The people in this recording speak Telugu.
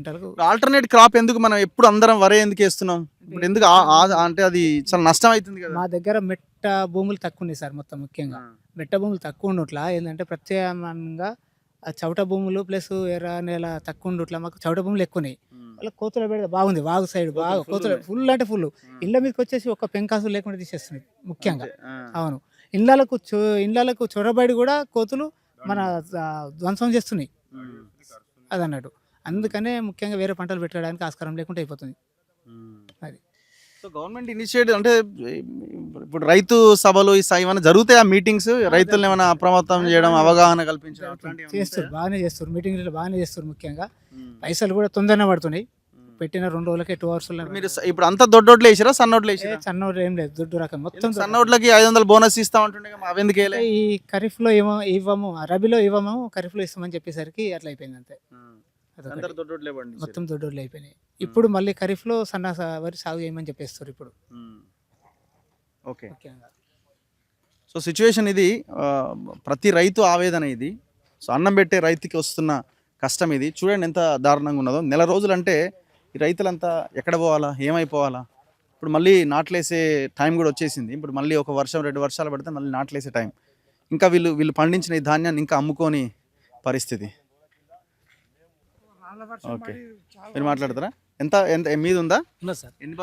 పంటలకు. ఆల్టర్నేట్ క్రాప్ ఎందుకు మనం ఎప్పుడు అందరం వరే ఎందుకు వేస్తున్నాం? ఇప్పుడు ఎందుకు అంటే అది చాలా నష్టం అవుతుంది కదా. మా దగ్గర మెట్ట భూములు తక్కువ ఉన్నాయి సార్, మొత్తం ముఖ్యంగా మెట్ట భూములు తక్కువ ఉండట్లా ఏంటంటే ప్రత్యామ్నాయంగా ఆ చౌట భూములు ప్లస్ ఎర్ర నేల తక్కువ ఉండట్లా, మాకు చౌట భూములు ఎక్కువ ఉన్నాయి. వాళ్ళ కోతులు పెడితే బాగుంది, వాగు సైడ్ బాగా కోతులు ఫుల్ అంటే ఫుల్. ఇళ్ళ మీదకి వచ్చేసి ఒక్క పెంకాసు లేకుండా తీసేస్తున్నాయి ముఖ్యంగా. అవును, ఇళ్ళకు చొరబడి కూడా కోతులు మన ధ్వంసం చేస్తున్నాయి అదన్నట్టు. అందుకనే ముఖ్యంగా వేరే పంటలు పెట్టడానికి ఆస్కారం లేకుండా అయిపోతుంది అది. సో గవర్నమెంట్ ఇనిషియేటివ్ అంటే ఇప్పుడు రైతు సభలు ఇవన్నీ జరుగుతాయి, ఆ మీటింగ్స్ రైతులను ఏమైనా అప్రమత్తం చేయడం, అవగాహన కల్పించడం అట్లాంటివి చేస్తారు, బాగానే చేస్తారు, మీటింగ్లు బాగానే చేస్తారు. ముఖ్యంగా పైసలు కూడా తొందరనే పడుతున్నాయి. పెట్టిన 2 రోజులకే 2 hours. మీరు ఇప్పుడు అంతా దొడ్డోట్లు వేసారా సన్నోట్లు వేసారా? సన్నోట్లు ఏం లేదు, దొడ్డు రకం మొత్తం. సన్నోట్లకి 500 బోనస్ ఇస్తా ఉంటుండే, అవి ఎందుకు వేయలే? ఈ ఖరీఫ్లో ఇవ్వము, రబీలో ఇవ్వము, ఖరీఫ్లో ఇస్తామని చెప్పేసరికి అట్లా అయిపోయింది అంతే. అందరు దొడ్డోట్లే పండించారు. మొత్తం దొడ్డోళ్ళు అయిపోయినాయి. ఇప్పుడు మళ్ళీ ఖరీఫ్లో వరి సాగు చేయమని చెప్పేస్తారు ఇప్పుడు. ఓకే. ముఖ్యంగా సో సిచ్యువేషన్ ఇది, ప్రతి రైతు ఆవేదన ఇది. సో అన్నం పెట్టే రైతుకి వస్తున్న కష్టం ఇది. చూడండి ఎంత దారుణంగా ఉన్నదో. నెల రోజులు అంటే ఈ రైతులంతా ఎక్కడ పోవాలా, ఏమైపోవాలా? ఇప్పుడు మళ్ళీ నాట్లేసే టైం కూడా వచ్చేసింది. ఇప్పుడు మళ్ళీ ఒక వర్షం 2 వర్షాలు పడితే మళ్ళీ నాట్లేసే టైం. ఇంకా వీళ్ళు పండించిన ఈ ధాన్యాన్ని ఇంకా అమ్ముకోని పరిస్థితి. ఓకే, మీరు మాట్లాడతారా? ఎంత మీది ఉందా? సార్. ఎన్ని